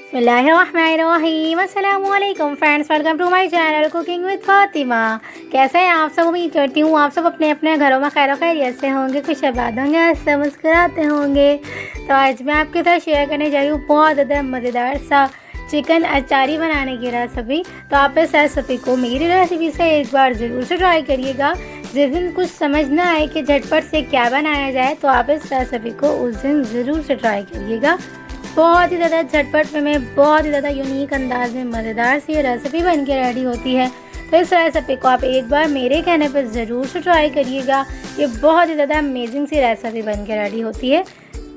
बिस्मिल्लाहिर्रहमानिर्रहीम। अस्सलामुअलैकुम friends, welcome to my channel cooking with Fatima. कैसे हैं आप सब? उम्मीद करती हूँ आप सब अपने अपने घरों में खैर खैरियत से होंगे, खुश आबाद होंगे, ऐसे मुस्कुराते होंगे। तो आज मैं आपके साथ शेयर करने जा रही हूँ बहुत ज़्यादा मज़ेदार सा चिकन अचारी बनाने की रेसिपी। तो आप इस रेसिपी को मेरी रेसिपी से एक बार ज़रूर से ट्राई करिएगा। जिस दिन कुछ समझ ना आए कि झटपट से क्या बनाया जाए, तो आप इस रेसिपी को उस दिन ज़रूर से ट्राई करिएगा। बहुत ही ज़्यादा झटपट में बहुत ही ज़्यादा यूनिक अंदाज में मज़ेदार सी ये रेसिपी बन के रेडी होती है। तो इस रेसिपी को आप एक बार मेरे कहने पर ज़रूर से ट्राई करिएगा। ये बहुत ही ज़्यादा अमेजिंग सी रेसिपी बन के रेडी होती है,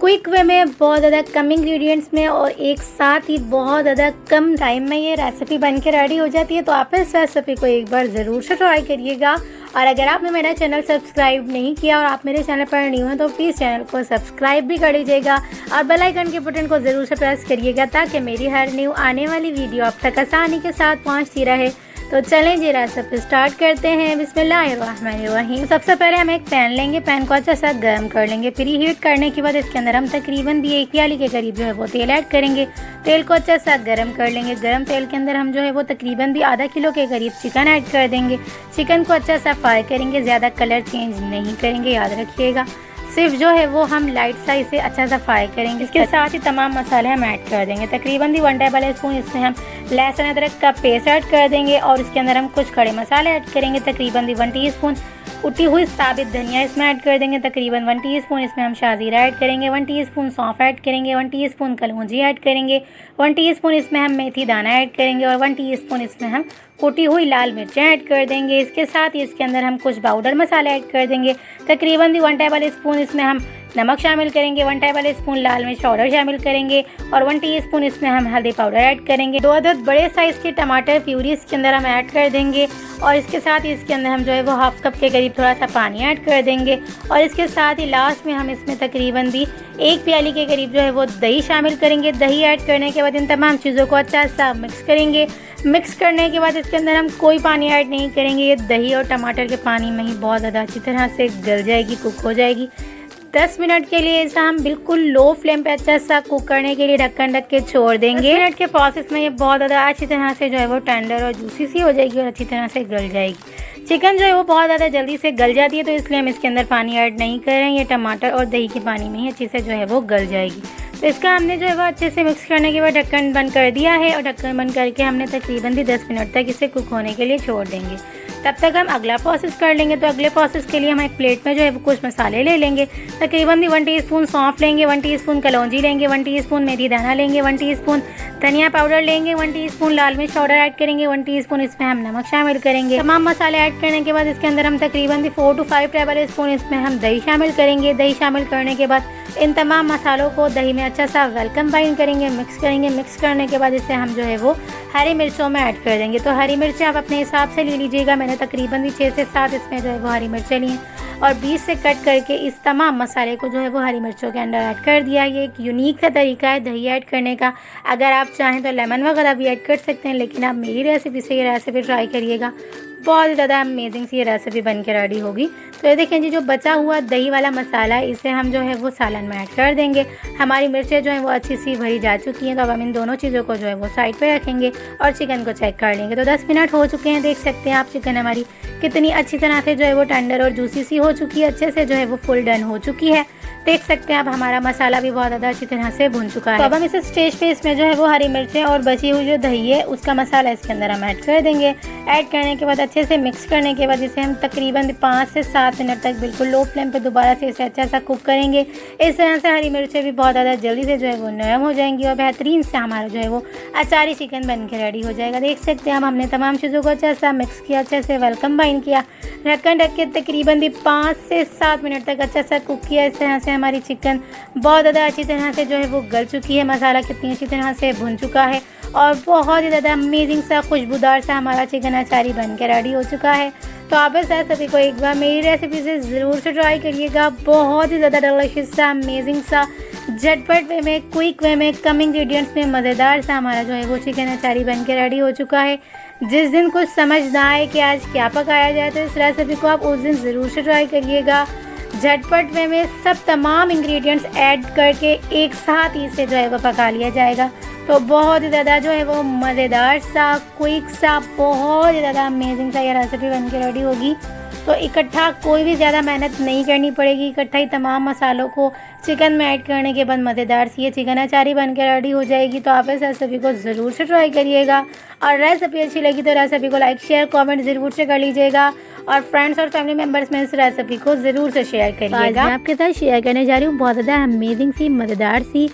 क्विक वे में, बहुत ज़्यादा कम इंग्रेडिएंट्स में और एक साथ ही बहुत ज़्यादा कम टाइम में ये रेसिपी बन के रेडी हो जाती है। तो आप इस रेसिपी को एक बार ज़रूर से ट्राई करिएगा। और अगर आपने मेरा चैनल सब्सक्राइब नहीं किया और आप मेरे चैनल पर न्यू हैं, तो प्लीज़ चैनल को सब्सक्राइब भी कर लीजिएगा और बेल आइकन के बटन को ज़रूर से प्रेस करिएगा, ताकि मेरी हर न्यू आने वाली वीडियो आप तक आसानी के साथ पहुँचती रहे। तो चलें जी रेसिपी स्टार्ट करते हैं। बिस्मिल्लाहिर्रहमानिर्रहीम। सबसे पहले हम एक पैन लेंगे, पैन को अच्छा सा गर्म कर लेंगे। प्री हीट करने के बाद इसके अंदर हम तकरीबन भी 1 प्याली के करीब जो है वो तेल ऐड करेंगे। तेल को अच्छा सा गर्म कर लेंगे। गर्म तेल के अंदर हम जो है वो तकरीबन भी आधा किलो के करीब चिकन ऐड कर देंगे। चिकन को अच्छा सा फ्राई करेंगे, ज़्यादा कलर चेंज नहीं करेंगे, याद रखिएगा। सिर्फ जो है वो हम लाइट सा इसे अच्छा सा फ्राई करेंगे। इसके साथ ही तमाम मसाले हम ऐड कर देंगे। तकरीबन 1 टेबल स्पून इसमें हम लहसुन अदरक का पेस्ट ऐड कर देंगे और इसके अंदर हम कुछ खड़े मसाले ऐड करेंगे। तकरीबन 1 टीस्पून कुटी हुई साबित धनिया इसमें ऐड कर देंगे। तकरीबन 1 टीस्पून इसमें हम शाजीरा ऐड करेंगे। 1 टीस्पून सौंफ ऐड करेंगे। 1 टीस्पून कलौंजी ऐड करेंगे। 1 टीस्पून इसमें हम मेथी दाना ऐड करेंगे और 1 टीस्पून इसमें हम कुटी हुई लाल मिर्चें ऐड कर देंगे। इसके साथ ही इसके अंदर हम कुछ पाउडर मसाले ऐड कर देंगे। तकरीबन 1 टेबल स्पून इसमें हम नमक शामिल करेंगे। 1 टेबल स्पून लाल मिर्च पाउडर शामिल करेंगे और 1 टीस्पून इसमें हम हल्दी पाउडर ऐड करेंगे। 2 अदद बड़े साइज़ के टमाटर प्यूरी इसके अंदर हम ऐड कर देंगे और इसके साथ ही इसके अंदर हम जो है वो हाफ कप के करीब थोड़ा सा पानी ऐड कर देंगे। और इसके साथ ही लास्ट में हम इसमें तकरीबन भी 1 प्याली के करीब जो है वो दही शामिल करेंगे। दही ऐड करने के बाद इन तमाम चीज़ों को अच्छा सा मिक्स करेंगे। मिक्स करने के बाद इसके अंदर हम कोई पानी ऐड नहीं करेंगे। ये दही और टमाटर के पानी में ही बहुत ज़्यादा अच्छी तरह से गल जाएगी, कुक हो जाएगी। 10 मिनट के लिए इसे हम बिल्कुल लो फ्लेम पे अच्छा सा कुक करने के लिए ढक्कन ढक के छोड़ देंगे। 10 मिनट के प्रोसेस में ये बहुत ज़्यादा अच्छी तरह से जो है वो टेंडर और जूसी सी हो जाएगी और अच्छी तरह से गल जाएगी। चिकन जो है वो बहुत ज़्यादा जल्दी से गल जाती है, तो इसलिए हम इसके अंदर पानी ऐड नहीं कर रहे हैं। ये टमाटर और दही के पानी में ही अच्छे से जो है वो गल जाएगी। तो इसका हमने जो है वो अच्छे से मिक्स करने के बाद ढक्कन बंद कर दिया है और ढक्कन बंद करके हमने तकरीबन भी 10 मिनट तक इसे कुक होने के लिए छोड़ देंगे। तब तक हम अगला प्रोसेस कर लेंगे। तो अगले प्रोसेस के लिए हम एक प्लेट में जो है वो कुछ मसाले ले लेंगे। तकरीबन भी 1 टीस्पून सौंफ लेंगे, 1 टीस्पून कलौंजी लेंगे, 1 टीस्पून मेथी दाना लेंगे, 1 टीस्पून धनिया पाउडर लेंगे, 1 टीस्पून लाल मिर्च पाउडर ऐड करेंगे, 1 टीस्पून इसमें हम नमक शामिल करेंगे। तमाम मसाले ऐड करने के बाद इसके अंदर हम तकरीबन भी 4 to 5 टेबल स्पून इसमें हम दही शामिल करेंगे। दही शामिल करने के बाद इन तमाम मसालों को दही में अच्छा सा वेलकम बाइंड करेंगे, मिक्स करेंगे। मिक्स करने के बाद इसे हम जो है वो हरी मिर्चों में ऐड कर देंगे। तो हरी मिर्चें आप अपने हिसाब से ले लीजिएगा। मैंने तकरीबन भी 6 से 7 इसमें जो है वो हरी मिर्चें ली हैं और 20 से कट करके इस तमाम मसाले को जो है वो हरी मिर्चों के अंदर ऐड कर दिया। ये एक यूनिक सा तरीका है दही ऐड करने का। अगर आप चाहें तो लेमन वगैरह भी ऐड कर सकते हैं, लेकिन आप मेरी रेसिपी से ये रेसिपी ट्राई करिएगा। बहुत ही ज़्यादा अमेजिंग सी ये रेसिपी बन के रेडी होगी। तो ये देखें जी, जो बचा हुआ दही वाला मसाला है इसे हम जो है वो सालन में ऐड कर देंगे। हमारी मिर्चें जो हैं वो अच्छी सी भरी जा चुकी हैं, तो अब हम इन दोनों चीज़ों को जो है वो साइड पे रखेंगे और चिकन को चेक कर लेंगे। तो 10 मिनट हो चुके हैं, देख सकते हैं आप चिकन हमारी कितनी अच्छी तरह से जो है वो टेंडर और जूसी सी हो चुकी है, अच्छे से जो है वो फुल डन हो चुकी है। देख सकते हैं अब हमारा मसाला भी बहुत ज़्यादा अच्छी तरह से भुन चुका है। तो अब हम इस स्टेज पे इसमें जो है वो हरी मिर्चें और बची हुई जो दही है उसका मसाला इसके अंदर हम ऐड कर देंगे। ऐड करने के बाद अच्छे से मिक्स करने के बाद इसे हम तकरीबन 5 से 7 मिनट तक बिल्कुल लो फ्लेम पे दोबारा से इसे अच्छा सा कुक करेंगे। इस तरह से हरी मिर्चें भी बहुत ज़्यादा जल्दी से जो है वो नरम हो जाएंगी और बेहतरीन से हमारा जो है वो अचारी चिकन बन के रेडी हो जाएगा। देख सकते हैं हमने तमाम चीज़ों को अच्छा सा मिक्स किया, अच्छे से वेलकम बाइंड किया, ढक्कन ढक के तकरीबन भी 5 से 7 मिनट तक अच्छा सा कुक किया। इस तरह से हमारी चिकन बहुत ज़्यादा अच्छी तरह से जो है वो गल चुकी है। मसाला कितनी अच्छी तरह से भुन चुका है और बहुत ही ज़्यादा अमेजिंग सा खुशबूदार सा हमारा चिकन अचारी बन के रेडी हो चुका है। तो आप इस रेसिपी को एक बार मेरी रेसिपी से ज़रूर से ट्राई करिएगा। बहुत ही ज़्यादा डिलीशियस सा, अमेजिंग सा, झटपट वे में, क्विक वे में, कम इंग्रेडिएंट्स में मज़ेदार सा हमारा जो है वो चिकन अचारी बन के रेडी हो चुका है। जिस दिन कुछ समझ ना आए कि आज क्या पकाया जाए, तो इस रेसिपी को आप उस दिन ज़रूर से ट्राई करिएगा। झटपट वे में सब तमाम इंग्रेडिएंट्स ऐड करके एक साथ ही इसे जो है वो पका लिया जाएगा। तो तो बहुत ही ज़्यादा जो है वो मज़ेदार सा, क्विक सा, बहुत ही ज़्यादा अमेजिंग सा ये रेसिपी बन के रेडी होगी। तो इकट्ठा कोई भी ज़्यादा मेहनत नहीं करनी पड़ेगी। इकट्ठा ही तमाम मसालों को चिकन में ऐड करने के बाद मज़ेदार सी ये चिकन अचारी बन के रेडी हो जाएगी। तो आप इस रेसिपी को ज़रूर से ट्राई करिएगा और रेसिपी अच्छी लगी तो रेसिपी को लाइक शेयर कमेंट ज़रूर से कर लीजिएगा और फ्रेंड्स और फैमिली मेम्बर्स में इस रेसिपी को ज़रूर से शेयर करिएगा। मैं आपके साथ शेयर करने जा रही हूँ बहुत ज़्यादा अमेजिंग सी, मज़ेदार सी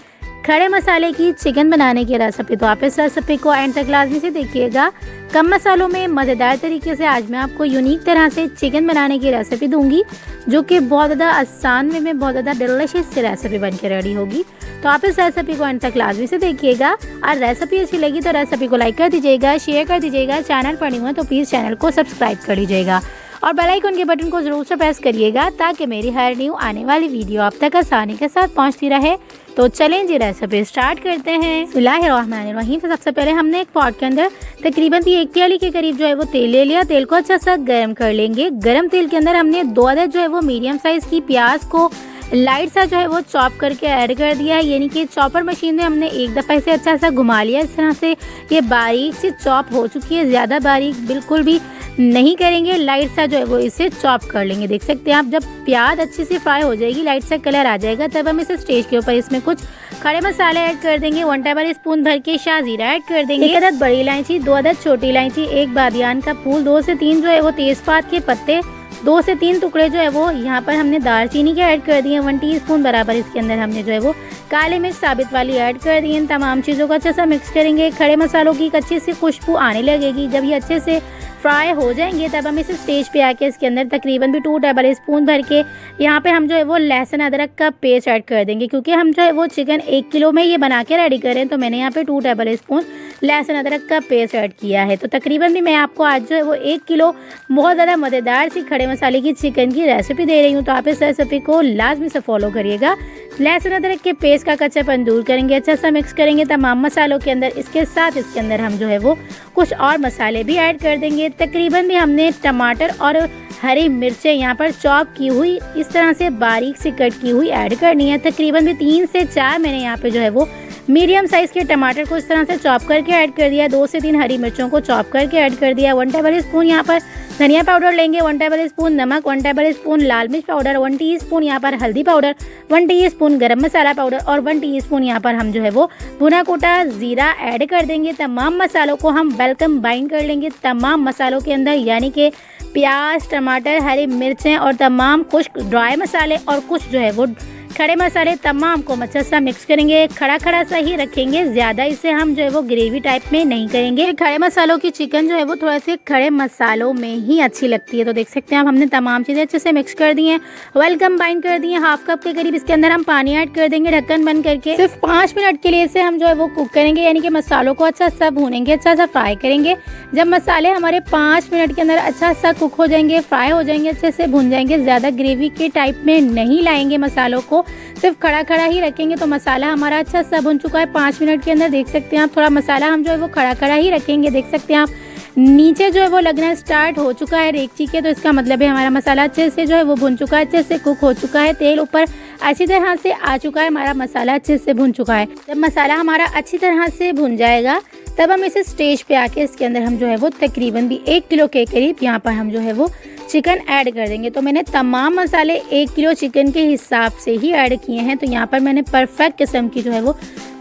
खड़े मसाले की चिकन बनाने की रेसिपी। तो आप इस रेसिपी को एंड तक लाजमी से देखिएगा। कम मसालों में मज़ेदार तरीके से आज मैं आपको यूनिक तरह से चिकन बनाने की रेसिपी दूंगी, जो कि बहुत ज़्यादा आसान वे में बहुत ज़्यादा डिलीशियस सी रेसिपी बन के रेडी होगी। तो आप इस रेसिपी को एंड तक लाजमी से देखिएगा और रेसिपी अच्छी लगी तो रेसिपी को लाइक कर दीजिएगा, शेयर कर दीजिएगा। चैनल पर नहीं हुआ तो प्लीज़ चैनल को सब्सक्राइब कर लीजिएगा और बेल आइकन के बटन को ज़रूर से प्रेस करिएगा ताकि मेरी हर न्यू आने वाली वीडियो आप तक आसानी के साथ पहुंचती रहे। तो चलें जी रेसिपी स्टार्ट करते हैं। बिस्मिल्लाहिर्रहमानिर्रहीम। तो सबसे पहले हमने एक पॉट के अंदर तकरीबन 1 प्याली के करीब जो है वो तेल ले लिया। तेल को अच्छा सा गर्म कर लेंगे। गर्म तेल के अंदर हमने 2 अदद जो है वो मीडियम साइज़ की प्याज को लाइट सा जो है वो चॉप करके ऐड कर दिया है, यानी कि चॉपर मशीन में हमने एक दफ़ा इसे अच्छा सा घुमा लिया। इस तरह से ये बारीक सी चॉप हो चुकी है, ज़्यादा बारीक बिल्कुल भी नहीं करेंगे, लाइट सा जो है वो इसे चॉप कर लेंगे। देख सकते हैं आप, जब प्याज अच्छी सी फ्राई हो जाएगी, लाइट सा कलर आ जाएगा, तब हम इसे स्टेज के ऊपर इसमें कुछ खड़े मसाले ऐड कर देंगे। 1 टेबल स्पून भर के शाहजीरा ऐड कर देंगे, 1 अदद बड़ी इलायची, 2 अदद छोटी इलायची, 1 बादियान का फूल, 2 से 3 जो है वो तेज़पात के पत्ते, 2 से 3 टुकड़े जो है वो यहाँ पर हमने दालचीनी के ऐड कर दिए। 1 टीस्पून बराबर इसके अंदर हमने जो है वो काली मिर्च साबित वाली ऐड कर दी। इन तमाम चीज़ों को अच्छे से मिक्स करेंगे। खड़े मसालों की एक अच्छी सी खुशबू आने लगेगी। जब ये अच्छे से फ्राई हो जाएंगे तब हम इस स्टेज पे आके इसके अंदर तकरीबन भी 2 टेबल स्पून भर के यहाँ पे हम जो है वो लहसुन अदरक का पेस्ट ऐड कर देंगे, क्योंकि हम जो है वो चिकन 1 किलो में ये बना के रेडी करें। तो मैंने यहाँ पे 2 टेबल स्पून लहसुन अदरक का पेस्ट ऐड किया है। तो तकरीबन भी मैं आपको आज जो है वो 1 किलो बहुत ज़्यादा मज़ेदार सी खड़े मसाले की चिकन की रेसिपी दे रही हूँ। तो आप इस रेसिपी को लाजमी से फॉलो करिएगा। लहसुन अदरक के पेस्ट का कच्चापन दूर करेंगे, अच्छा सा मिक्स करेंगे तमाम मसालों के अंदर। इसके साथ इसके अंदर हम जो है वो कुछ और मसाले भी ऐड कर देंगे। तकरीबन भी हमने टमाटर और हरी मिर्चें यहाँ पर चॉप की हुई इस तरह से बारीक से कट की हुई ऐड करनी है। तकरीबन भी 3 से 4 मैंने यहाँ पे जो है वो मीडियम साइज़ के टमाटर को इस तरह से चॉप करके ऐड कर दिया। 2 से 3 हरी मिर्चों को चॉप करके ऐड कर दिया। 1 टेबल स्पून यहाँ पर धनिया पाउडर लेंगे, 1 टेबल स्पून नमक, 1 टेबल स्पून लाल मिर्च पाउडर, 1 टीस्पून यहाँ पर हल्दी पाउडर, 1 टीस्पून गरम मसाला पाउडर और 1 टीस्पून यहाँ पर हम जो है वो भुना कोटा ज़ीरा ऐड कर देंगे। तमाम मसालों को हम वेल कंबाइन कर लेंगे तमाम मसालों के अंदर, यानी कि प्याज, टमाटर, हरी मिर्चें और तमाम कुछ ड्राई मसाले और कुछ जो है वो खड़े मसाले, तमाम को अच्छा सा मिक्स करेंगे। खड़ा खड़ा सा ही रखेंगे, ज़्यादा इसे हम जो है वो ग्रेवी टाइप में नहीं करेंगे। खड़े मसालों की चिकन जो है वो थोड़ा से खड़े मसालों में ही अच्छी लगती है। तो देख सकते हैं आप, हमने तमाम चीज़ें अच्छे से मिक्स कर दी हैं, वेल कंबाइन कर दी हैं। 1/2 कप के करीब इसके अंदर हम पानी ऐड कर देंगे ढक्कन बंद करके। सिर्फ 5 मिनट के लिए इसे हम जो है वो कुक करेंगे, यानी कि मसालों को अच्छा सा भूनेंगे, अच्छा सा फ्राई करेंगे। जब मसाले हमारे 5 मिनट के अंदर अच्छा सा कुक हो जाएंगे, फ्राई हो जाएंगे, अच्छे से भुन जाएंगे, ज़्यादा ग्रेवी के टाइप में नहीं लाएंगे मसालों को, सिर्फ खड़ा खड़ा ही रखेंगे। तो मसाला हमारा अच्छा सा भुन चुका है 5 मिनट के अंदर। देख सकते हैं आप, थोड़ा मसाला हम जो है वो खड़ा खड़ा ही रखेंगे। देख सकते हैं आप, नीचे जो है वो लगना स्टार्ट हो चुका है रेगची के, तो इसका मतलब है हमारा मसाला अच्छे से जो है वो भुन चुका है, अच्छे से कुक हो चुका है। तेल ऊपर अच्छी तरह से आ चुका है, हमारा मसाला अच्छे से भुन चुका है। जब मसाला हमारा अच्छी तरह से भुन जाएगा तब हम इसे स्टेज पे आके इसके अंदर हम जो है वो तकरीबन भी 1 किलो के करीब यहाँ पर हम जो है वो चिकन ऐड कर देंगे। तो मैंने तमाम मसाले 1 किलो चिकन के हिसाब से ही ऐड किए हैं। तो यहाँ पर मैंने परफेक्ट किस्म की जो है वो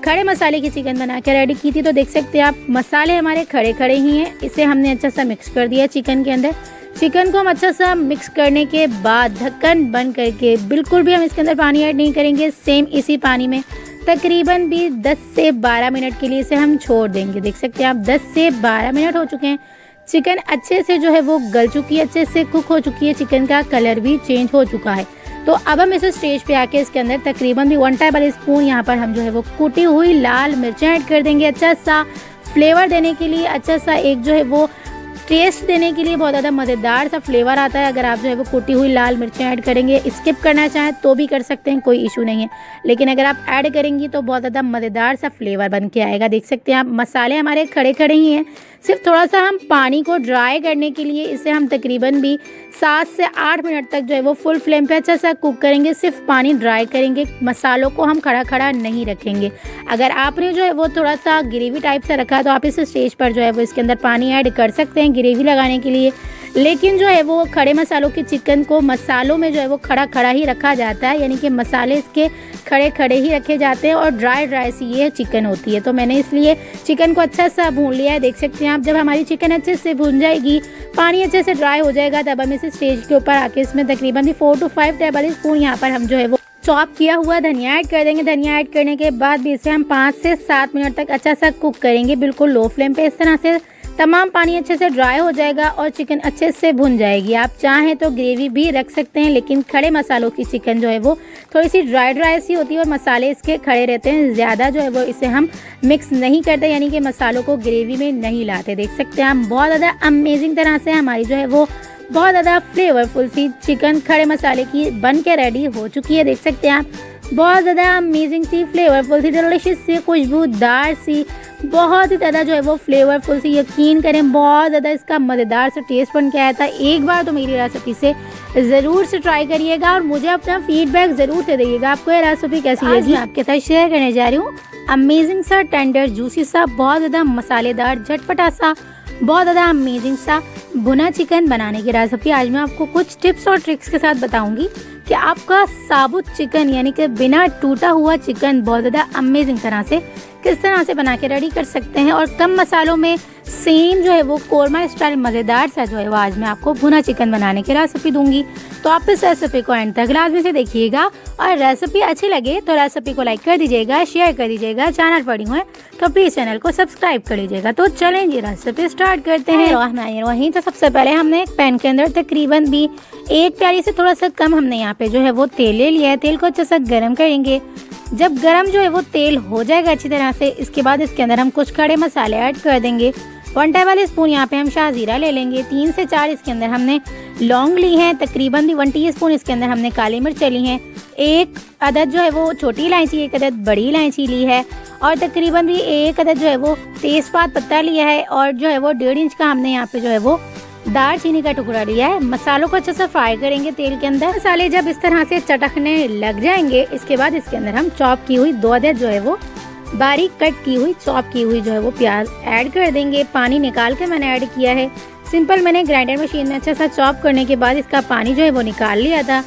खड़े मसाले की चिकन बना के रेडी की थी। तो देख सकते हैं आप, मसाले हमारे खड़े खड़े ही हैं। इसे हमने अच्छा सा मिक्स कर दिया चिकन के अंदर। चिकन को हम अच्छा सा मिक्स करने के बाद ढक्कन बंद करके, बिल्कुल भी हम इसके अंदर पानी ऐड नहीं करेंगे, सेम इसी पानी में तकरीबन भी 10 से 12 मिनट के लिए इसे हम छोड़ देंगे। देख सकते हैं आप, 10 से 12 मिनट हो चुके हैं। चिकन अच्छे से जो है वो गल चुकी है, अच्छे से कुक हो चुकी है, चिकन का कलर भी चेंज हो चुका है। तो अब हम इसे स्टेज पे आके इसके अंदर तकरीबन भी 1 टेबल स्पून यहाँ पर हम जो है वो कुटी हुई लाल मिर्चें ऐड कर देंगे, अच्छा सा फ्लेवर देने के लिए। अच्छा सा एक जो है वो टेस्ट देने के लिए बहुत ज़्यादा मज़ेदार सा फ्लेवर आता है। अगर आप जो है वो कुटी हुई लाल मिर्चें ऐड करेंगे, स्किप करना चाहें तो भी कर सकते हैं, कोई इशू नहीं है, लेकिन अगर आप ऐड करेंगी तो बहुत ज़्यादा मज़ेदार सा फ्लेवर बन के आएगा। देख सकते हैं आप मसाले हमारे खड़े खड़े ही हैं। सिर्फ थोड़ा सा हम पानी को ड्राई करने के लिए इसे हम तकरीबन भी 7 से 8 मिनट तक जो है वो फुल फ्लेम पे अच्छा सा कुक करेंगे। सिर्फ पानी ड्राई करेंगे, मसालों को हम खड़ा खड़ा नहीं रखेंगे। अगर आपने जो है वो थोड़ा सा ग्रेवी टाइप से रखा तो आप इस स्टेज पर जो है वो इसके अंदर पानी ऐड कर सकते हैं ग्रेवी लगाने के लिए, लेकिन जो है वो खड़े मसालों के चिकन को मसालों में जो है वो खड़ा खड़ा ही रखा जाता है, यानी कि मसाले इसके खड़े खड़े ही रखे जाते हैं और ड्राई सी ये चिकन होती है। तो मैंने इसलिए चिकन को अच्छा सा भून लिया है। देख सकते हैं आप, जब हमारी चिकन अच्छे से भून जाएगी, पानी अच्छे से ड्राई हो जाएगा, तब हम इस स्टेज के ऊपर आके इसमें तकरीबन भी 4 to 5 टेबल स्पून यहाँ पर हम जो है वो चॉप किया हुआ धनिया ऐड कर देंगे। धनिया ऐड करने के बाद भी इसे हम 5 से 7 मिनट तक अच्छा सा कुक करेंगे, बिल्कुल लो फ्लेम पे। इस तरह से तमाम पानी अच्छे से ड्राई हो जाएगा और चिकन अच्छे से भुन जाएगी। आप चाहें तो ग्रेवी भी रख सकते हैं, लेकिन खड़े मसालों की चिकन जो है वो थोड़ी सी ड्राई सी होती है और मसाले इसके खड़े रहते हैं, ज़्यादा जो है वो इसे हम मिक्स नहीं करते, यानी कि मसालों को ग्रेवी में नहीं लाते। देख सकते हैं आप, बहुत ज़्यादा अमेजिंग तरह से हमारी जो है वो बहुत ज़्यादा फ्लेवरफुल सी चिकन खड़े मसाले की बन के रेडी हो चुकी है। देख सकते हैं आप, बहुत ज़्यादा अमेजिंग सी फ्लेवरफुल सी डिलिशियस सी खुशबूदार सी बहुत ही ज़्यादा जो है वो फ्लेवरफुल सी, यकीन करें बहुत ज़्यादा इसका मज़ेदार सा टेस्ट बन के आया था। एक बार तो मेरी रेसिपी से ज़रूर से ट्राई करिएगा और मुझे अपना फीडबैक ज़रूर से दीजिएगा आपको ये रेसिपी कैसी लगी। आपके साथ शेयर करने जा रही हूँ अमेजिंग सा टेंडर जूसी सा बहुत ज़्यादा मसालेदार झटपटा सा बहुत ज़्यादा अमेजिंग सा भुना चिकन बनाने की रेसिपी। आज मैं आपको कुछ टिप्स और ट्रिक्स के साथ बताऊंगी कि आपका साबुत चिकन यानी कि बिना टूटा हुआ चिकन बहुत ज़्यादा अमेजिंग तरह से किस तरह से बना के रेडी कर सकते हैं और कम मसालों में सेम जो है वो कोरमा स्टाइल मज़ेदार सा जो है वो आज मैं आपको भुना चिकन बनाने की रेसिपी दूंगी। तो आप इस रेसिपी को एंड तक लाजमी से देखिएगा और रेसिपी अच्छी लगे तो रेसिपी को लाइक कर दीजिएगा, शेयर कर दीजिएगा। चैनल पर न्यू है तो प्लीज़ चैनल को सब्सक्राइब कर लीजिएगा। तो चलें जी रेसिपी स्टार्ट करते हैं। वहीं तो सबसे पहले हमने एक पैन के अंदर तकरीबन भी 1 प्याली से थोड़ा सा कम हमने यहाँ पे जो है वो तेल ले लिया है। तेल को अच्छे से गर्म करेंगे। जब गरम जो है वो तेल हो जाएगा अच्छी तरह से, इसके बाद इसके अंदर हम कुछ खड़े मसाले ऐड कर देंगे। 1 टेबल स्पून यहाँ पे हम शाहजीरा ले लेंगे। 3 से 4 इसके अंदर हमने लौंग ली है। तकरीबन भी 1 टीस्पून इसके अंदर हमने काली मिर्च ली है। 1 अदद जो है वो छोटी इलायची, 1 अदद बड़ी इलायची ली है और तकरीबन भी 1 अदद जो है वो तेज़पात पत्ता लिया है और जो है वो 1.5 इंच का हमने यहाँ पे जो है वो दालचीनी का टुकड़ा लिया है। मसालों को अच्छे से फ्राई करेंगे तेल के अंदर। मसाले जब इस तरह से चटकने लग जाएंगे, इसके बाद इसके अंदर हम चॉप की हुई 2 अदद जो है वो बारीक कट की हुई चॉप की हुई जो है वो प्याज ऐड कर देंगे। पानी निकाल के मैंने ऐड किया है। सिंपल मैंने ग्राइंडर मशीन में अच्छा सा चॉप करने के बाद इसका पानी जो है वो निकाल लिया था।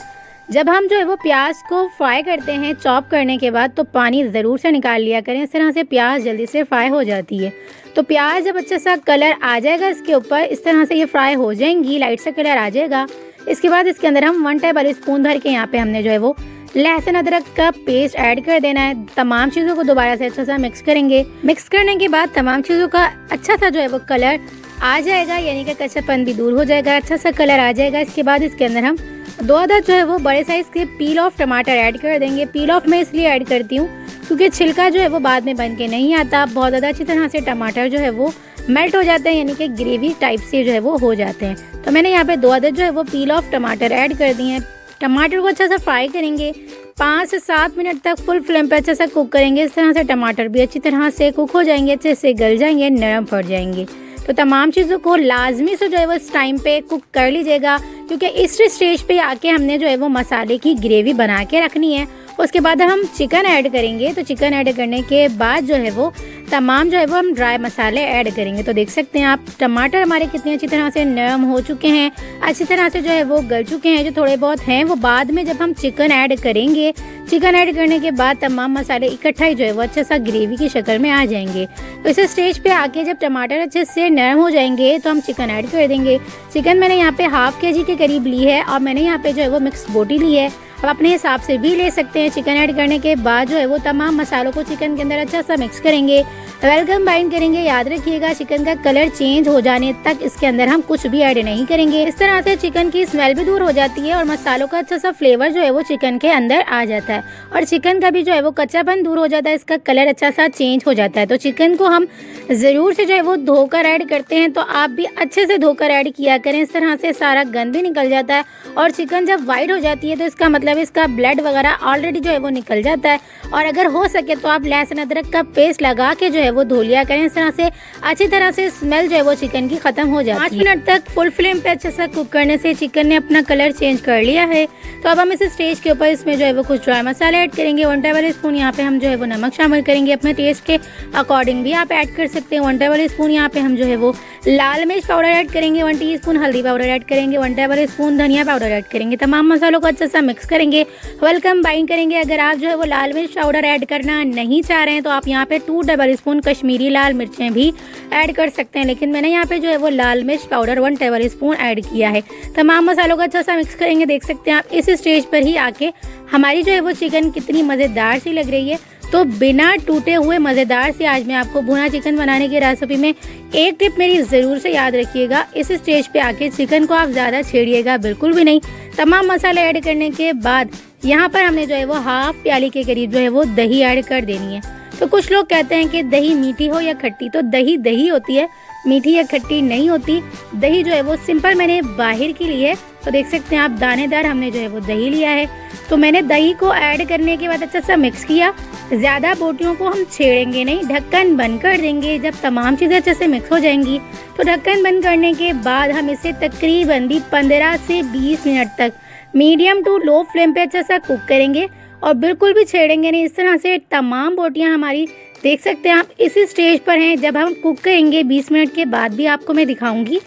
जब हम जो है वो प्याज को फ्राई करते हैं चॉप करने के बाद तो पानी ज़रूर से निकाल लिया करें, इस तरह से प्याज जल्दी से फ्राई हो जाती है। तो प्याज जब अच्छा सा कलर आ जाएगा इसके ऊपर, इस तरह से ये फ्राई हो जाएंगी, लाइट सा कलर आ जाएगा। इसके बाद इसके अंदर हम 1 टेबल स्पून भर के यहाँ पे हमने जो है वो लहसुन अदरक का पेस्ट ऐड कर देना है। तमाम चीज़ों को दोबारा से अच्छा सा मिक्स करेंगे। मिक्स करने के बाद तमाम चीज़ों का अच्छा सा जो है वो कलर आ जाएगा, यानी कि कच्चापन भी दूर हो जाएगा, अच्छा सा कलर आ जाएगा। इसके बाद इसके अंदर हम 2 अदद जो है वो बड़े साइज़ के पील ऑफ टमाटर ऐड कर देंगे। पील ऑफ मैं इसलिए ऐड करती हूँ क्योंकि छिलका जो है वो बाद में बन के नहीं आता। बहुत ज़्यादा अच्छी तरह से टमाटर जो है वो मेल्ट हो जाते हैं, यानी कि ग्रेवी टाइप से जो है वो हो जाते हैं। तो मैंने यहाँ पे 2 अदद जो है वो पील ऑफ टमाटर ऐड कर दिए हैं। टमाटर को अच्छा सा फ्राई करेंगे। 5 से 7 मिनट तक फुल फ्लेम पे अच्छा सा कुक करेंगे। इस तरह से टमाटर भी अच्छी तरह से कुक हो जाएंगे, अच्छे से गल जाएंगे, नरम पड़ जाएंगे। तो तमाम चीज़ों को लाजमी से जो है वो इस टाइम पे कुक कर लीजिएगा, क्योंकि इस स्टेज पे आके हमने जो है वो मसाले की ग्रेवी बना के रखनी है। उसके बाद हम चिकन ऐड करेंगे। तो चिकन ऐड करने के बाद जो है वो तमाम जो है वो हम ड्राई मसाले ऐड करेंगे। तो देख सकते हैं आप टमाटर हमारे कितनी अच्छी तरह से नरम हो चुके हैं, अच्छी तरह से जो है वो गल चुके हैं। जो थोड़े बहुत हैं वो बाद में जब हम चिकन ऐड करेंगे, चिकन ऐड करने के बाद तमाम मसाले इकट्ठा ही जो है वो अच्छा सा ग्रेवी की शक्ल में आ जाएंगे। तो इस स्टेज पे आके जब टमाटर अच्छे से नरम हो जाएंगे तो हम चिकन ऐड कर देंगे। चिकन मैंने यहाँ पे ½ kg के करीब ली है और मैंने यहाँ पे जो है वो मिक्स बोटी ली है। आप अपने हिसाब से भी ले सकते हैं। चिकन ऐड करने के बाद जो है वो तमाम मसालों को चिकन के अंदर अच्छा सा मिक्स करेंगे। वेल कंबाइन करेंगे। याद रखिएगा चिकन का कलर चेंज हो जाने तक इसके अंदर हम कुछ भी ऐड नहीं करेंगे। इस तरह से चिकन की स्मेल भी दूर हो जाती है और मसालों का अच्छा सा फ्लेवर जो है वो चिकन के अंदर आ जाता है और चिकन का भी जो है वो कच्चापन दूर हो जाता है, इसका कलर अच्छा सा चेंज हो जाता है। तो चिकन को हम ज़रूर से जो है वो धोकर ऐड करते हैं, तो आप भी अच्छे से धोकर ऐड किया करें। इस तरह से सारा गंद भी निकल जाता है और चिकन जब वाइट हो जाती है तो इसका मतलब इसका ब्लड वगैरह ऑलरेडी जो है वो निकल जाता है। और अगर हो सके तो आप लहसुन अदरक का पेस्ट लगा के जो है वो धो लिया करें। इस तरह से अच्छी तरह से स्मेल जो है वो चिकन की खत्म हो जाती है। 5 मिनट तक फुल फ्लेम पे अच्छे से कुक करने से चिकन ने अपना कलर चेंज कर लिया है। तो अब हम इस स्टेज के ऊपर इसमें जो है वो कुछ ड्राई मसाले ऐड करेंगे। 1 टेबल स्पून यहाँ पे हम जो है वो नमक शामिल करेंगे, अपने टेस्ट के अकॉर्डिंग भी आप ऐड कर सकते हैं। 1 टेबल स्पून यहाँ पे हम जो है वो लाल मिर्च पाउडर ऐड करेंगे। 1 टीस्पून हल्दी पाउडर ऐड करेंगे। 1 टेबल स्पून धनिया पाउडर ऐड करेंगे। तमाम मसालों को अच्छे से मिक्स करेंगे, वेल कंबाइन करेंगे। अगर आप जो है वो लाल मिर्च पाउडर ऐड करना नहीं चाह रहे हैं तो आप यहाँ पे 2 टेबल स्पून कश्मीरी लाल मिर्चें भी ऐड कर सकते हैं, लेकिन मैंने यहाँ पे जो है वो लाल मिर्च पाउडर 1 टेबल स्पून ऐड किया है। तमाम मसालों को अच्छा सा मिक्स करेंगे। देख सकते हैं आप इस स्टेज पर ही आके हमारी जो है वो चिकन कितनी मज़ेदार सी लग रही है। तो बिना टूटे हुए मज़ेदार से आज मैं आपको भुना चिकन बनाने की रेसिपी में एक टिप मेरी ज़रूर से याद रखिएगा। इस स्टेज पे आके चिकन को आप ज़्यादा छेड़िएगा बिल्कुल भी नहीं। तमाम मसाले ऐड करने के बाद यहाँ पर हमने जो है वो हाफ प्याली के करीब जो है वो दही ऐड कर देनी है। तो कुछ लोग कहते हैं कि दही मीठी हो या खट्टी, तो दही दही होती है, मीठी या खट्टी नहीं होती। दही जो है वो सिंपल मैंने बाहर की ली है। तो देख सकते हैं आप दानेदार हमने जो है वो दही लिया है। तो मैंने दही को ऐड करने के बाद अच्छा सा मिक्स किया। ज़्यादा बोटियों को हम छेड़ेंगे नहीं, ढक्कन बंद कर देंगे। जब तमाम चीज़ें अच्छे से मिक्स हो जाएंगी तो ढक्कन बंद करने के बाद हम इसे तकरीबन भी 15 से 20 मिनट तक मीडियम टू लो फ्लेम पे अच्छा सा कुक करेंगे और बिल्कुल भी छेड़ेंगे नहीं। इस तरह से तमाम बोटियां हमारी देख सकते हैं आप इसी स्टेज पर हैं। जब हम कुक करेंगे 20 मिनट के बाद भी आपको मैं दिखाऊंगी,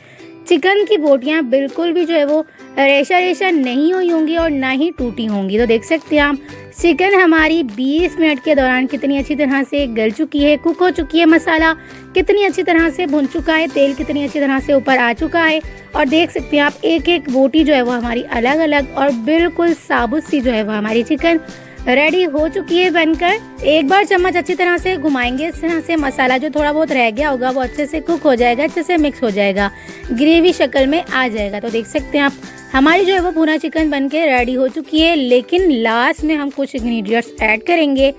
चिकन की बोटियां बिल्कुल भी जो है वो रेशा रेशा नहीं हुई होंगी और ना ही टूटी होंगी। तो देख सकते हैं आप चिकन हमारी 20 मिनट के दौरान कितनी अच्छी तरह से गल चुकी है, कुक हो चुकी है। मसाला कितनी अच्छी तरह से भुन चुका है, तेल कितनी अच्छी तरह से ऊपर आ चुका है। और देख सकते हैं आप एक एक बोटी जो है वो हमारी अलग अलग और बिल्कुल साबुत सी जो है वो हमारी चिकन रेडी हो चुकी है बनकर। एक बार चम्मच अच्छी तरह से घुमाएंगे, इस तरह से मसाला जो थोड़ा बहुत रह गया होगा वो अच्छे से कुक हो जाएगा, अच्छे से मिक्स हो जाएगा, ग्रेवी शक्ल में आ जाएगा। तो देख सकते हैं आप हमारी जो है वो भुना चिकन बनके रेडी हो चुकी है। लेकिन लास्ट में हम कुछ इंग्रेडिएंट्स ऐड करेंगे।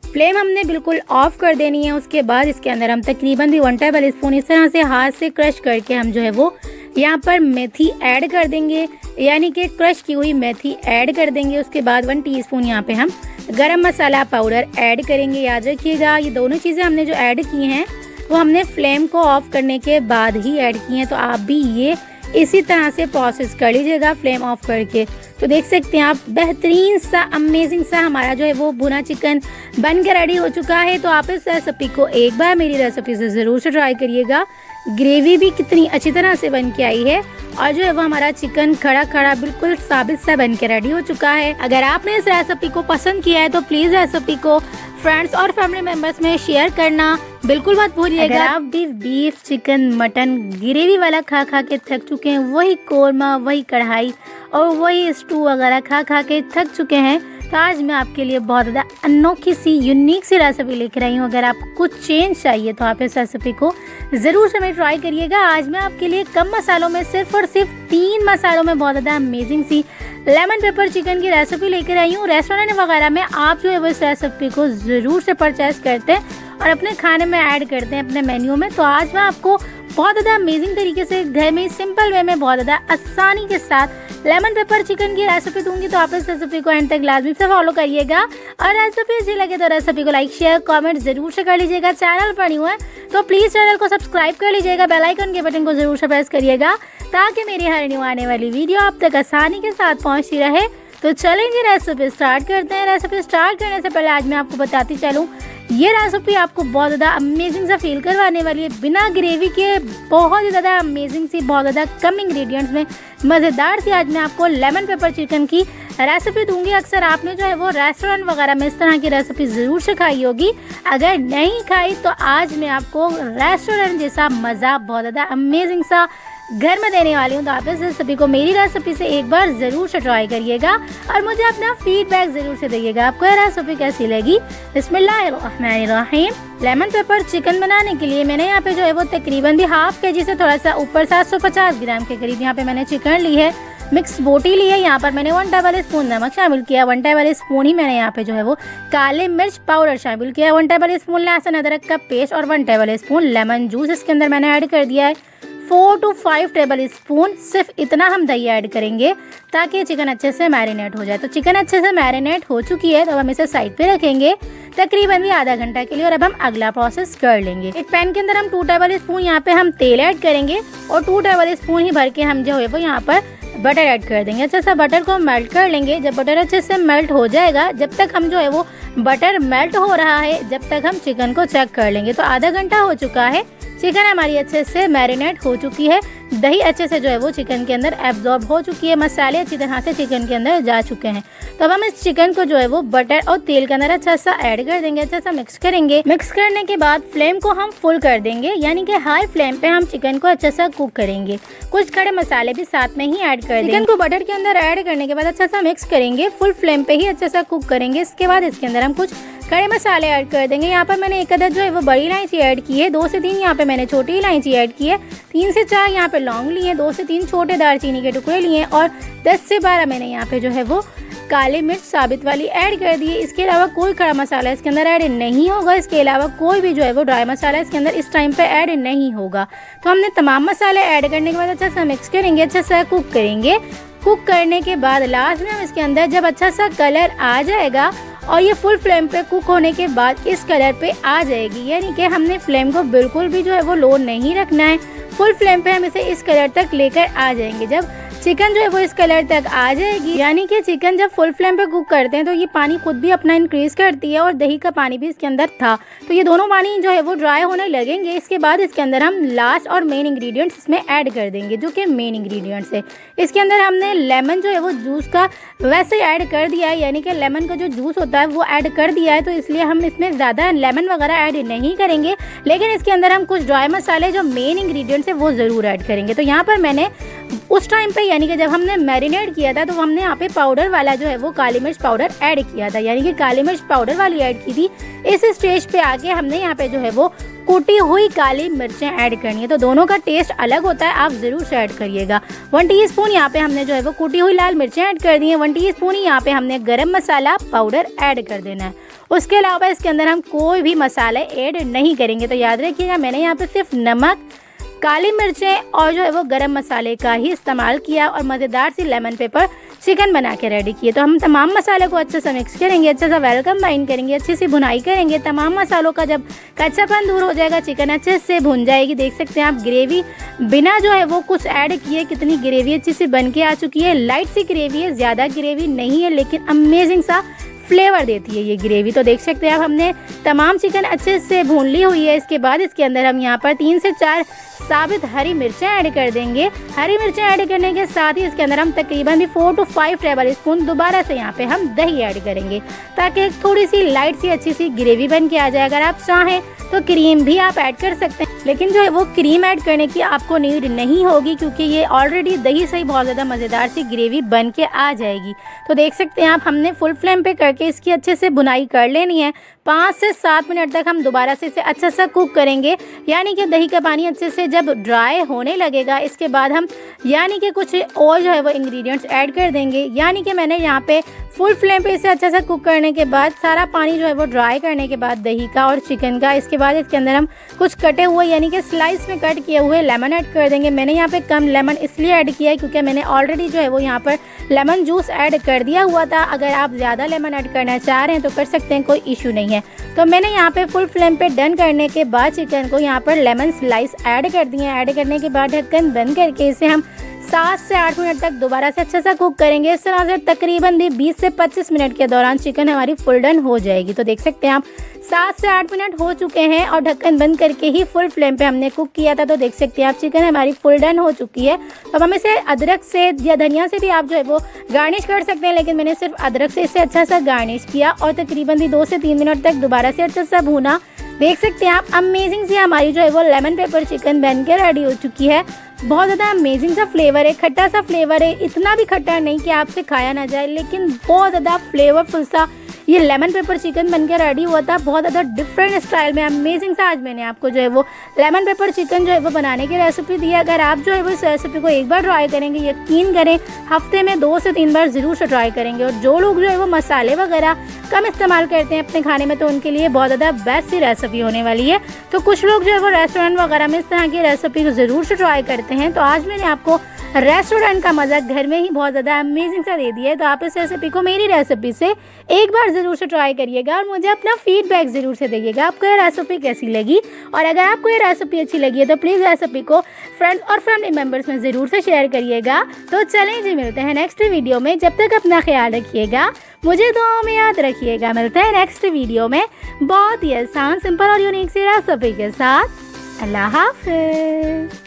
फ्लेम हमने बिल्कुल ऑफ कर देनी है। उसके बाद इसके अंदर हम तकरीबन भी 1 टेबल स्पून इस तरह से हाथ से क्रश करके हम जो है वो यहाँ पर मेथी ऐड कर देंगे, यानी कि क्रश की हुई मेथी ऐड कर देंगे। उसके बाद 1 टीस्पून यहाँ पे हम गरम मसाला पाउडर ऐड करेंगे। याद रखिएगा ये दोनों चीज़ें हमने जो ऐड की हैं वो हमने फ्लेम को ऑफ करने के बाद ही ऐड की हैं। तो आप भी ये इसी तरह से प्रोसेस कर लीजिएगा फ्लेम ऑफ करके। तो देख सकते हैं आप बेहतरीन सा अमेजिंग सा हमारा जो है वो भुना चिकन बन के रेडी हो चुका है। तो आप इस रेसिपी को एक बार मेरी रेसिपी से ज़रूर से ट्राई करिएगा। ग्रेवी भी कितनी अच्छी तरह से बन के आई है और जो है वो हमारा चिकन खड़ा खड़ा बिल्कुल साबित सा बन के रेडी हो चुका है। अगर आपने इस रेसिपी को पसंद किया है तो प्लीज़ रेसिपी को फ्रेंड्स और फैमिली मेंबर्स में शेयर करना बिल्कुल मत भूलिएगा। अगर आप भी बीफ चिकन मटन ग्रेवी वाला खा खा के थक चुके हैं, वही कोरमा वही कढ़ाई और वही स्टू वगैरह खा खा के थक चुके हैं, तो आज मैं आपके लिए बहुत ज़्यादा अनोखी सी यूनिक सी रेसिपी लेकर आई हूँ। अगर आपको कुछ चेंज चाहिए तो आप इस रेसिपी को ज़रूर से ट्राई करिएगा। आज मैं आपके लिए कम मसालों में सिर्फ और सिर्फ 3 मसालों में बहुत ज़्यादा अमेजिंग सी लेमन पेपर चिकन की रेसिपी लेकर आई हूँ। रेस्टोरेंट वगैरह में आप जो है वो इस रेसिपी को ज़रूर से परचेस करते हैं और अपने खाने में ऐड करते हैं अपने मेन्यू में। तो आज मैं आपको बहुत ज़्यादा अमेजिंग तरीके से घर में सिंपल वे में बहुत ज़्यादा आसानी के साथ लेमन पेपर चिकन की रेसिपी दूंगी। तो आप इस रेसिपी को एंड तक लाजमी से फॉलो करिएगा और रेसिपी अच्छी लगे तो रेसिपी को लाइक शेयर कमेंट जरूर से कर लीजिएगा। चैनल पर न्यू है तो प्लीज़ चैनल को सब्सक्राइब कर लीजिएगा, बेल आइकन के बटन को जरूर से प्रेस करिएगा ताकि मेरी हर न्यू आने वाली वीडियो आप तक आसानी के साथ पहुँचती रहे। तो चलेंगे रेसिपी स्टार्ट करते हैं। रेसिपी स्टार्ट करने से पहले आज मैं आपको बताती चलूँ, ये रेसिपी आपको बहुत ज़्यादा अमेजिंग सा फील करवाने वाली है। बिना ग्रेवी के बहुत ही ज़्यादा अमेजिंग सी, बहुत ज़्यादा कम इंग्रेडिएंट्स में मज़ेदार सी आज मैं आपको लेमन पेपर चिकन की रेसिपी दूंगी। अक्सर आपने जो है वो रेस्टोरेंट वगैरह में इस तरह की रेसिपी ज़रूर से खाई होगी। अगर नहीं खाई तो आज मैं आपको रेस्टोरेंट जैसा मज़ा, बहुत ज़्यादा अमेजिंग सा घर में देने वाली हूँ। तो आप इस रेसिपी को मेरी रेसिपी से एक बार ज़रूर से ट्राई करिएगा और मुझे अपना फीडबैक ज़रूर से दीजिएगा आपको ये रेसिपी कैसी लगी। बिस्मिल्लाहिर्रहमानिर्रहीम। लेमन पेपर चिकन बनाने के लिए मैंने यहाँ पे जो है वो तकरीबन भी हाफ केजी से थोड़ा सा ऊपर 750 ग्राम के करीब यहाँ पे मैंने चिकन ली है। मिक्स बोटी ली है। यहाँ पर मैंने 1 टेबल स्पून नमक शामिल किया, 1 टेबल स्पून ही मैंने यहाँ पे जो है वो काले मिर्च पाउडर शामिल किया, 1 टेबल स्पून लहसुन अदरक का पेस्ट और 1 टेबल स्पून लेमन जूस इसके अंदर मैंने ऐड कर दिया है। 4 to 5 टेबल स्पून सिर्फ इतना हम दही ऐड करेंगे ताकि चिकन अच्छे से मैरिनेट हो जाए। तो चिकन अच्छे से मैरिनेट हो चुकी है, तो हम इसे साइड पे रखेंगे तकरीबन भी आधा घंटा के लिए। और अब हम अगला प्रोसेस कर लेंगे। एक पैन के अंदर हम 2 टेबल स्पून यहाँ पे हम तेल ऐड करेंगे और 2 टेबल स्पून ही भर के हम जो है वो यहाँ पर बटर ऐड कर देंगे। अच्छे से बटर को मेल्ट कर लेंगे। जब बटर अच्छे से मेल्ट हो जाएगा, जब तक हम जो है वो बटर मेल्ट हो रहा है, जब तक हम चिकन को चेक कर लेंगे। तो आधा घंटा हो चुका है, चिकन हमारी अच्छे से मैरिनेट हो चुकी है, दही अच्छे से जो है वो चिकन के अंदर एब्जॉर्ब हो चुकी है, मसाले अच्छी तरह से चिकन के अंदर जा चुके हैं। तो अब हम इस चिकन को जो है वो बटर और तेल के अंदर अच्छा सा ऐड कर देंगे, अच्छा सा मिक्स करेंगे। मिक्स करने के बाद फ्लेम को हम फुल कर देंगे, यानी कि हाई फ्लेम पे हम चिकन को अच्छा सा कुक करेंगे। कुछ खड़े मसाले भी साथ में ही ऐड कर देंगे। चिकन को बटर के अंदर ऐड करने के बाद अच्छा सा मिक्स करेंगे, फुल फ्लेम पे ही अच्छा सा कुक करेंगे। इसके बाद इसके अंदर हम कुछ खड़े मसाले ऐड कर देंगे। यहाँ पर मैंने 1 अदद जो है वो बड़ी इलायची ऐड की है, 2 से 3 यहाँ पे मैंने छोटी इलायची ऐड की है, 3 से 4 यहाँ पे लौंग लिए, 2 से 3 छोटे दालचीनी के टुकड़े लिए और 10 से 12 मैंने यहाँ पे जो है वो काली मिर्च साबित वाली ऐड कर दी है। इसके अलावा कोई खड़ा मसाला इसके अंदर ऐड नहीं होगा। इसके अलावा कोई भी जो है वो ड्राई मसाला इसके अंदर इस टाइम पे ऐड नहीं होगा। तो हमने तमाम मसाले ऐड करने के बाद अच्छा सा मिक्स करेंगे, अच्छा सा कुक करेंगे। कुक करने के बाद लास्ट में हम इसके अंदर जब अच्छा सा कलर आ जाएगा और ये फुल फ्लेम पे कुक होने के बाद इस कलर पे आ जाएगी, यानी कि हमने फ्लेम को बिल्कुल भी जो है वो लो नहीं रखना है। फुल फ्लेम पे हम इसे इस कलर तक लेकर आ जाएंगे। जब चिकन जो है वो इस कलर तक आ जाएगी, यानी कि चिकन जब फुल फ्लेम पे कुक करते हैं तो ये पानी खुद भी अपना इंक्रीज करती है और दही का पानी भी इसके अंदर था, तो ये दोनों पानी जो है वो ड्राई होने लगेंगे। इसके बाद इसके अंदर हम लास्ट और मेन इंग्रेडिएंट्स इसमें ऐड कर देंगे, जो कि मेन इंग्रेडिएंट्स है। इसके अंदर हमने लेमन जो है वो जूस का वैसे ऐड कर दिया है, यानी कि लेमन का जो जूस होता है वो ऐड कर दिया है, तो इसलिए हम इसमें ज़्यादा लेमन वगैरह ऐड नहीं करेंगे। लेकिन इसके अंदर हम कुछ ड्राई मसाले जो मेन इंग्रेडिएंट्स है वो ज़रूर ऐड करेंगे। तो यहाँ पर मैंने उस टाइम पे, यानी कि जब हमने मैरिनेट किया था, तो हमने यहाँ पे पाउडर वाला जो है वो काली मिर्च पाउडर ऐड किया था, यानी कि काली मिर्च पाउडर वाली ऐड की थी। इस स्टेज पे आके हमने यहाँ पे जो है वो कूटी हुई काली मिर्चें ऐड करनी है, तो दोनों का टेस्ट अलग होता है, आप ज़रूर से ऐड करिएगा। 1 टीस्पून यहाँ पे हमने जो है वो कूटी हुई लाल मिर्चें ऐड कर दी हैं। 1 टीस्पून ही यहाँ पे हमने गरम मसाला पाउडर ऐड कर देना है। उसके अलावा इसके अंदर हम कोई भी मसाले ऐड नहीं करेंगे। तो याद रखिएगा, मैंने यहाँ पे सिर्फ नमक, काली मिर्चें और जो है वो गरम मसाले का ही इस्तेमाल किया और मज़ेदार सी लेमन पेपर चिकन बना के रेडी किए। तो हम तमाम मसाले को अच्छे से मिक्स करेंगे, अच्छे से वेलकम बाइंड करेंगे, अच्छी सी भुनाई करेंगे। तमाम मसालों का जब कच्चापन दूर हो जाएगा, चिकन अच्छे से भुन जाएगी। देख सकते हैं आप, ग्रेवी बिना जो है वो कुछ ऐड किए कितनी ग्रेवी अच्छी सी बन के आ चुकी है। लाइट सी ग्रेवी है, ज़्यादा ग्रेवी नहीं है, लेकिन अमेजिंग सा फ्लेवर देती है ये ग्रेवी। तो देख सकते हैं आप, हमने तमाम चिकन अच्छे से भून ली हुई है। इसके बाद इसके अंदर हम यहाँ पर 3 से 4 साबित हरी मिर्चें ऐड कर देंगे। हरी मिर्चें ऐड करने के साथ ही इसके अंदर हम तकरीबन भी 4 to 5 टेबल स्पून दोबारा से यहाँ पे हम दही ऐड करेंगे, ताकि एक थोड़ी सी लाइट सी अच्छी सी ग्रेवी बन के आ जाए। अगर आप चाहें तो क्रीम भी आप ऐड कर सकते हैं, लेकिन जो है वो क्रीम ऐड करने की आपको नीड नहीं होगी, क्योंकि ये ऑलरेडी दही से ही बहुत ज़्यादा मज़ेदार सी ग्रेवी बन के आ जाएगी। तो देख सकते हैं आप, हमने फुल फ्लेम पे करके इसकी अच्छे से बुनाई कर लेनी है। 5 से 7 मिनट तक हम दोबारा से इसे अच्छा सा कुक करेंगे, यानी कि दही का पानी अच्छे से जब ड्राई होने लगेगा, इसके बाद हम यानी कि कुछ और जो है वो इंग्रेडिएंट्स ऐड कर देंगे। यानी कि मैंने यहाँ पे फुल फ्लेम पे इसे अच्छा सा कुक करने के बाद सारा पानी जो है वो ड्राई करने के बाद दही का और चिकन का, इसके बाद इसके अंदर हम कुछ कटे हुए यानी कि स्लाइस में कट किए हुए लेमन ऐड कर देंगे। मैंने यहाँ पे कम लेमन इसलिए ऐड किया है क्योंकि मैंने ऑलरेडी जो है वो यहाँ पर लेमन जूस ऐड कर दिया हुआ था। अगर आप ज़्यादा लेमन ऐड करना चाह रहे हैं तो कर सकते हैं, कोई इशू नहीं है। तो मैंने यहाँ पे फुल फ्लेम पे डन करने के बाद चिकन को यहाँ पर लेमन स्लाइस ऐड कर दिए। ऐड करने के बाद ढक्कन बंद करके इसे हम 7 से 8 मिनट तक दोबारा से अच्छा सा कुक करेंगे। इस तरह से तकरीबन भी 20 से 25 मिनट के दौरान चिकन हमारी फुल डन हो जाएगी। तो देख सकते हैं आप 7 से 8 मिनट हो चुके हैं और ढक्कन बंद करके ही फुल फ्लेम पे हमने कुक किया था। तो देख सकते हैं आप चिकन हमारी फुल डन हो चुकी है। अब हम इसे अदरक से या धनिया से भी आप जो है वो गार्निश कर सकते हैं, लेकिन मैंने सिर्फ अदरक से इसे अच्छा सा गार्निश किया और तकरीबन भी 2 से 3 मिनट तक दोबारा से अच्छा सा भूना। देख सकते हैं आप, अमेजिंग सी हमारी जो है वो लेमन पेपर चिकन बन के रेडी हो चुकी है। बहुत ज़्यादा अमेजिंग सा फ्लेवर है, खट्टा सा फ्लेवर है, इतना भी खट्टा नहीं कि आपसे खाया ना जाए, लेकिन बहुत ज़्यादा फ्लेवरफुल सा ये लेमन पेपर चिकन बन के रेडी हुआ था। बहुत ज़्यादा डिफरेंट स्टाइल में अमेजिंग सा आज मैंने आपको जो है वो लेमन पेपर चिकन जो है वो बनाने की रेसिपी दी है। अगर आप जो है वो इस रेसिपी को एक बार ट्राई करेंगे, यकीन करें हफ्ते में 2 से 3 बार ज़रूर से ट्राई करेंगे। और जो लोग जो है वो मसाले वगैरह कम इस्तेमाल करते हैं अपने खाने में, तो उनके लिए बहुत ज़्यादा बेस्ट सी रेसिपी होने वाली है। तो कुछ लोग जो है वो रेस्टोरेंट वगैरह में इस तरह की रेसिपी को ज़रूर से ट्राई करते हैं, तो आज मैंने आपको रेस्टोरेंट का मज़ा घर में ही बहुत ज़्यादा अमेजिंग सा दे दिया है। तो आप इस रेसिपी को मेरी रेसिपी से एक बार ज़रूर से ट्राई करिएगा और मुझे अपना फीडबैक ज़रूर से दीजिएगा आपको ये रेसिपी कैसी लगी। और अगर आपको ये रेसिपी अच्छी लगी है तो प्लीज़ रेसिपी को फ्रेंड्स और फैमिली मेम्बर्स में ज़रूर से शेयर करिएगा। तो चलें जी, मिलते हैं नेक्स्ट वीडियो में। जब तक अपना ख्याल रखिएगा, मुझे दुआओं में याद रखिएगा। मिलते हैं नेक्स्ट वीडियो में बहुत ही आसान, सिंपल और यूनिक सी रेसिपी के साथ। अल्लाह हाफ़िज़।